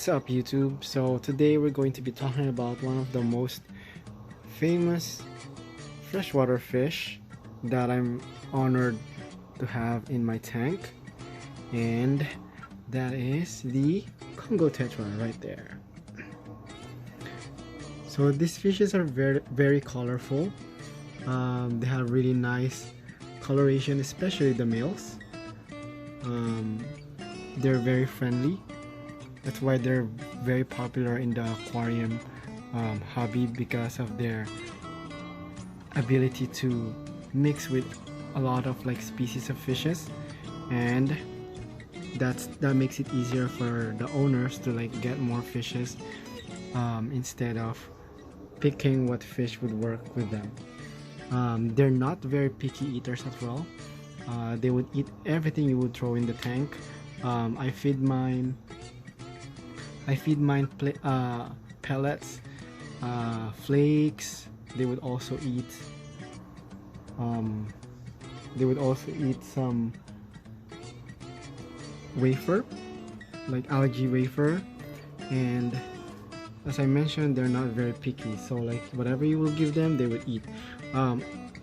What's up, YouTube? So today we're going to be talking about one of the most famous freshwater fish that I'm honored to have in my tank, and that is the Congo tetra right there. So these fishes are very colorful. They have really nice coloration, especially the males. They're very friendly. That's why they're very popular in the aquarium hobby, because of their ability to mix with a lot of like species of fishes, and that makes it easier for the owners to like get more fishes instead of picking what fish would work with them. They're not very picky eaters as well. They would eat everything you would throw in the tank. I feed mine pellets, flakes. They would also eat some wafer, like algae wafer. And as I mentioned, they're not very picky, so like whatever you will give them, they would eat.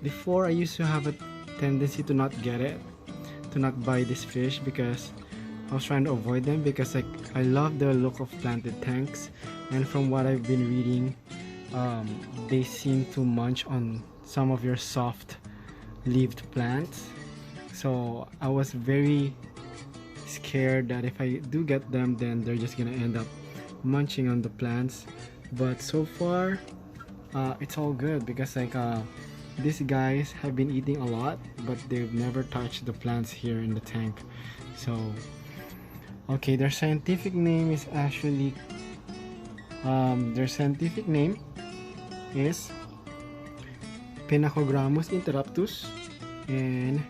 Before, I used to have a tendency to not buy this fish, because I was trying to avoid them, because like I love the look of planted tanks, and from what I've been reading, they seem to munch on some of your soft leaved plants. So I was very scared that if I do get them, then they're just gonna end up munching on the plants. But so far it's all good, because like these guys have been eating a lot, but they've never touched the plants here in the tank. So okay, their scientific name is actually Pinacogrammus interruptus, and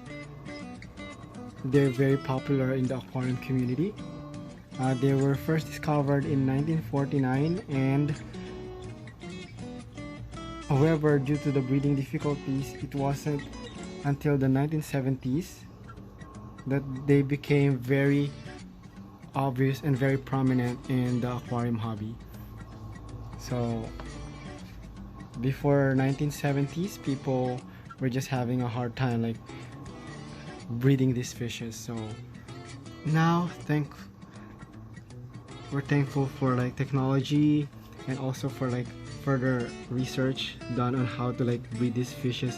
they're very popular in the aquarium community. They were first discovered in 1949, and however, due to the breeding difficulties, it wasn't until the 1970s that they became very obvious and very prominent in the aquarium hobby. So before 1970s, people were just having a hard time like breeding these fishes. So now we're thankful for like technology, and also for like further research done on how to like breed these fishes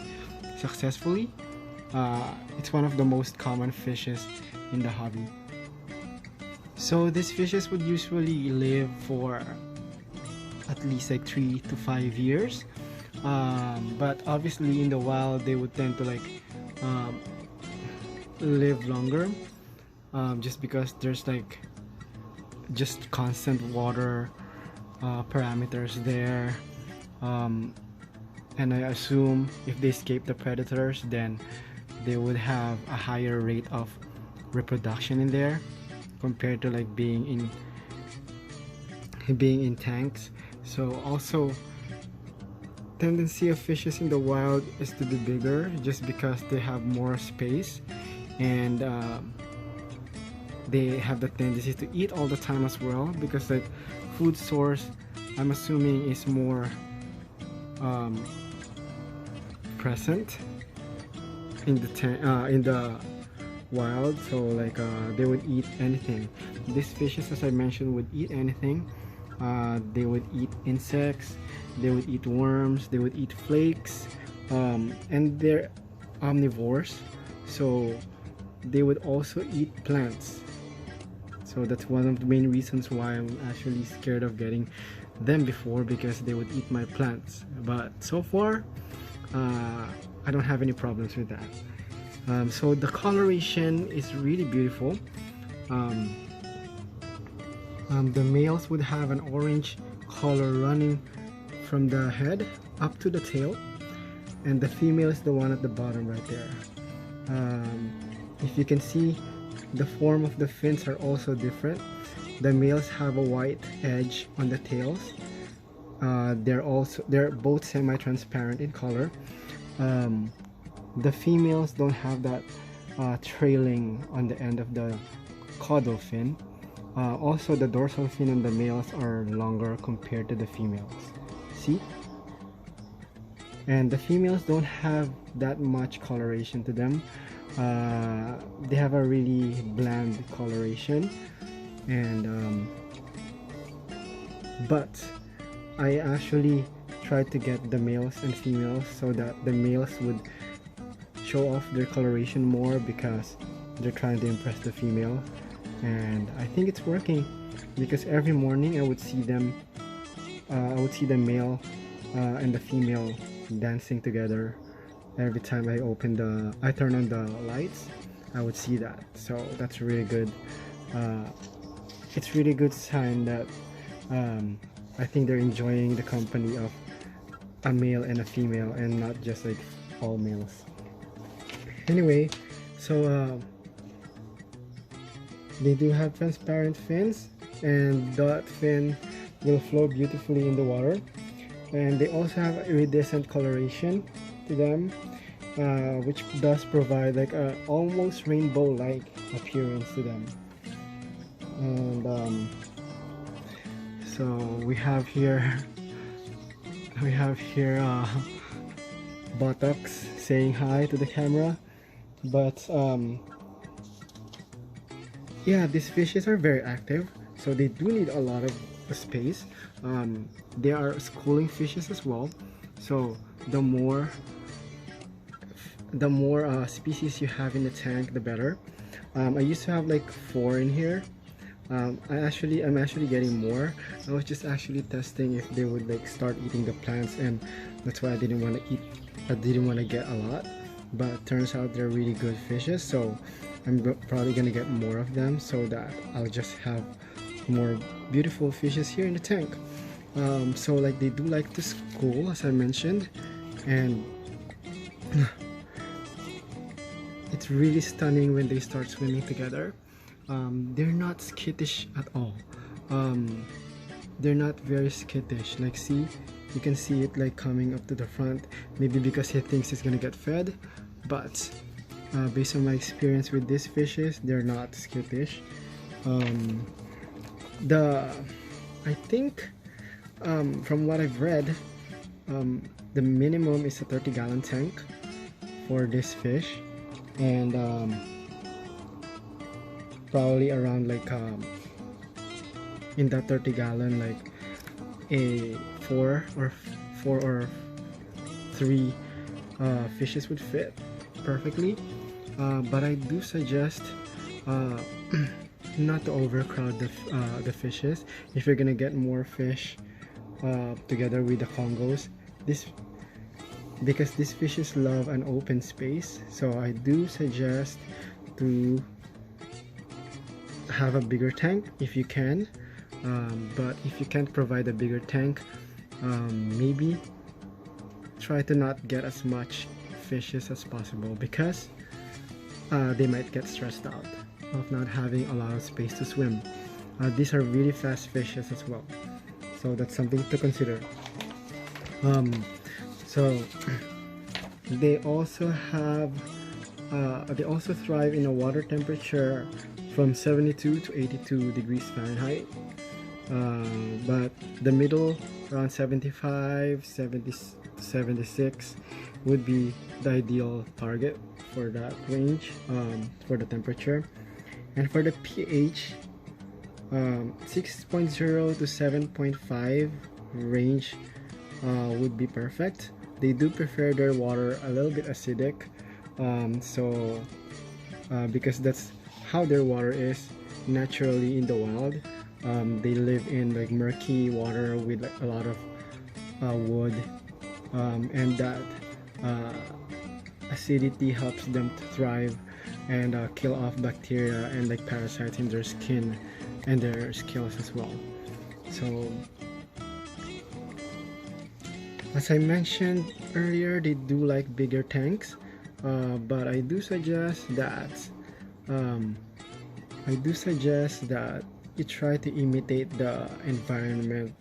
successfully. It's one of the most common fishes in the hobby. So these fishes would usually live for at least like 3 to 5 years, but obviously in the wild they would tend to like live longer, just because there's like just constant water parameters there, and I assume if they escape the predators, then they would have a higher rate of reproduction in there compared to like being in tanks. So also, tendency of fishes in the wild is to be bigger, just because they have more space, and they have the tendency to eat all the time as well, because like food source, I'm assuming, is more present in the wild. So like they would eat anything. These fishes, as I mentioned, would eat anything. They would eat insects, they would eat worms, they would eat flakes, and they're omnivores, so they would also eat plants. So that's one of the main reasons why I'm actually scared of getting them before, because they would eat my plants. But so far I don't have any problems with that. So the coloration is really beautiful. The males would have an orange color running from the head up to the tail, and the female is the one at the bottom right there. If you can see, the form of the fins are also different. The males have a white edge on the tails. They're both semi-transparent in color. The females don't have that trailing on the end of the caudal fin. Also, the dorsal fin on the males are longer compared to the females. See? And the females don't have that much coloration to them. They have a really bland coloration, and but I actually tried to get the males and females so that the males would show off their coloration more because they're trying to impress the female, and I think it's working because every morning I would see them I would see the male and the female dancing together. Every time I turn on the lights, I would see that. So that's really good. It's really good sign that I think they're enjoying the company of a male and a female and not just like all males. Anyway, so they do have transparent fins, and that fin will flow beautifully in the water, and they also have iridescent coloration to them, which does provide like a almost rainbow-like appearance to them. And so we have here Botox saying hi to the camera, but yeah, these fishes are very active, so they do need a lot of space. They are schooling fishes as well, so the more species you have in the tank, the better. I used to have like 4 in here. I'm actually getting more. I was just actually testing if they would like start eating the plants, and that's why I didn't want to get a lot, but turns out they're really good fishes, so I'm probably gonna get more of them so that I'll just have more beautiful fishes here in the tank. So like they do like to school, as I mentioned, and it's really stunning when they start swimming together. They're not skittish at all. They're not very skittish. Like, see, you can see it like coming up to the front, maybe because he thinks he's gonna get fed, but based on my experience with these fishes, they're not skittish. I think from what I've read, the minimum is a 30-gallon tank for this fish, and probably around like in that 30-gallon, like a 4 or 3 fishes would fit perfectly. But I do suggest not to overcrowd the fishes. If you're gonna get more fish together with the Congos, because these fishes love an open space, so I do suggest to have a bigger tank if you can. But if you can't provide a bigger tank, maybe try to not get as much fishes as possible, because they might get stressed out of not having a lot of space to swim. These are really fast fishes as well, so that's something to consider. So they also thrive in a water temperature from 72 to 82 degrees Fahrenheit, but the middle, around 75, 70, 76 would be the ideal target for that range, for the temperature. And for the pH, 6.0 to 7.5 range would be perfect. They do prefer their water a little bit acidic, because that's how their water is naturally in the wild. They live in like murky water with like a lot of wood, and that acidity helps them to thrive and kill off bacteria and like parasites in their skin and their scales as well. So as I mentioned earlier, they do like bigger tanks, but I do suggest that you try to imitate the environment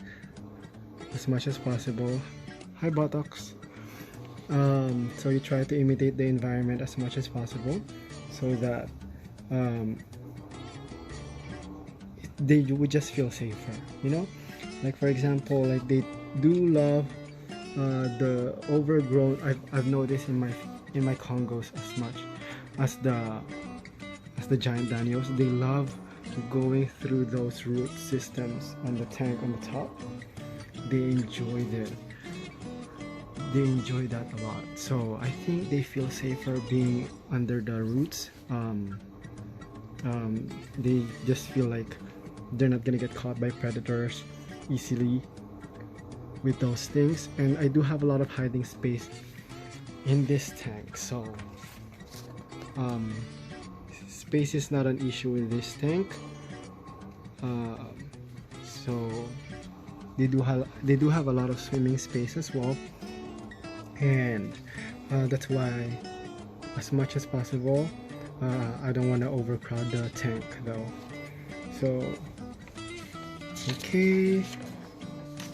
as much as possible. Hi Botox. So you try to imitate the environment as much as possible, so that they would just feel safer, you know. Like for example, like they do love the overgrown. I've noticed in my Congos as much as the giant Daniels. They love going through those root systems on the tank on the top. They enjoy that a lot. So I think they feel safer being under the roots. They just feel like they're not gonna get caught by predators easily with those things. And I do have a lot of hiding space in this tank, so space is not an issue in this tank. So they do have a lot of swimming space as well, and that's why, as much as possible, I don't want to overcrowd the tank though. So okay,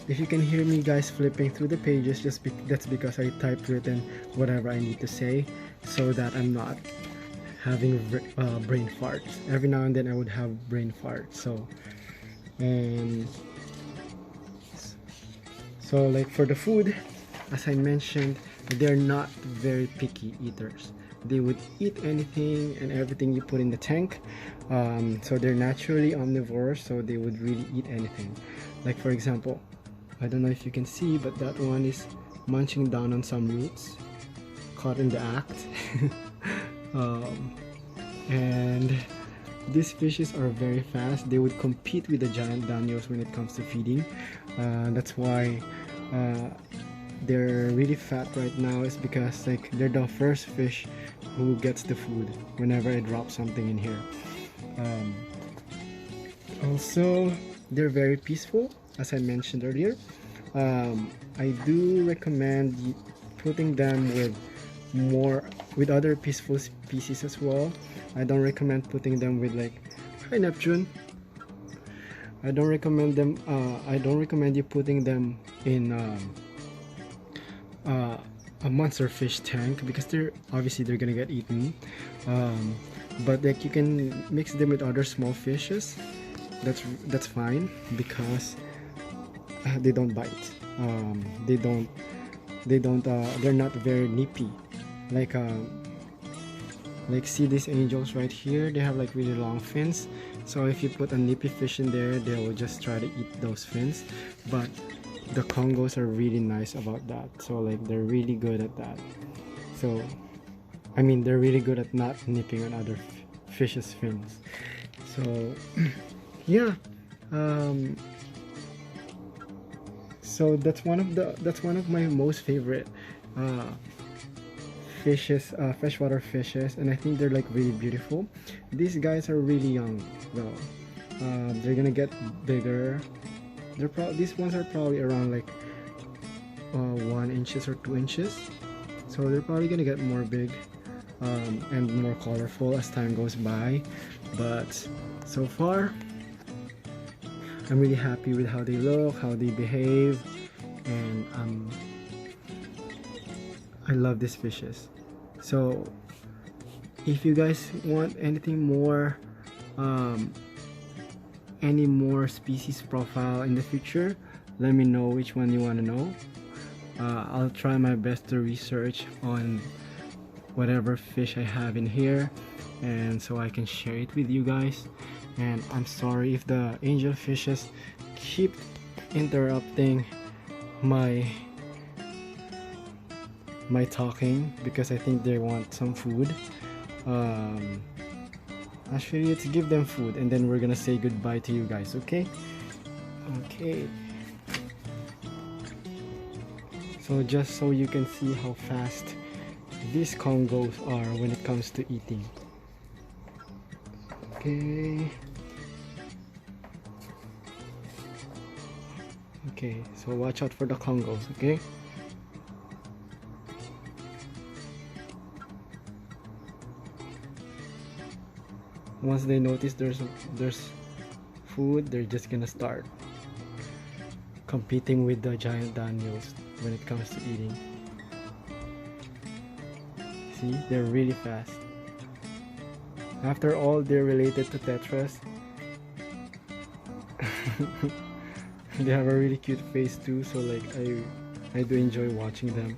if you can hear me guys flipping through the pages, that's because I typewritten whatever I need to say, so that I'm not having brain farts. Every now and then I would have brain farts. So like for the food, as I mentioned, they're not very picky eaters. They would eat anything and everything you put in the tank. So they're naturally omnivores, so they would really eat anything. Like for example, I don't know if you can see, but that one is munching down on some roots, caught in the act. And these fishes are very fast. They would compete with the giant danios when it comes to feeding. That's why they're really fat right now, is because like they're the first fish who gets the food whenever I drop something in here. Also, they're very peaceful, as I mentioned earlier. I do recommend putting them with other peaceful species as well. I don't recommend putting them with like, hi Neptune. I don't recommend you putting them in a monster fish tank, because they're gonna get eaten. But like you can mix them with other small fishes. That's fine, because they don't bite. They're not very nippy. Like see these angels right here, they have like really long fins. So if you put a nippy fish in there, they will just try to eat those fins. But the Congos are really nice about that. So like they're really good at that. So I mean, they're really good at not nipping on other fish's fins. So yeah. So that's one of my most favorite fishes, freshwater fishes, and I think they're like really beautiful. These guys are really young though. They're gonna get bigger. These ones are probably around like 1 inches or 2 inches. So they're probably gonna get more big and more colorful as time goes by. But so far, I'm really happy with how they look, how they behave, and I love these fishes. So if you guys want anything more, any more species profile in the future, let me know which one you want to know. I'll try my best to research on whatever fish I have in here, and so I can share it with you guys. And I'm sorry if the angel fishes keep interrupting my talking, because I think they want some food. Actually, let's give them food and then we're gonna say goodbye to you guys, okay? Okay. So just so you can see how fast these Congos are when it comes to eating. Okay. Okay, so watch out for the Congos, okay? Once they notice there's food, they're just gonna start competing with the giant danios when it comes to eating. See, they're really fast. After all, they're related to tetras. They have a really cute face too, so like I do enjoy watching them.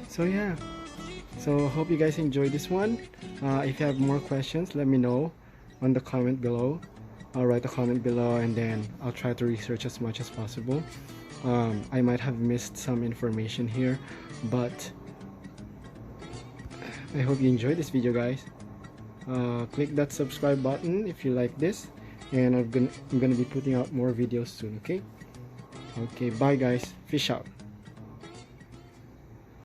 So yeah, so hope you guys enjoyed this one. If you have more questions, let me know on the comment below. I'll write a comment below and then I'll try to research as much as possible. I might have missed some information here, but I hope you enjoyed this video, guys. Click that subscribe button if you like this, and I'm gonna be putting out more videos soon. Okay, bye guys, fish out.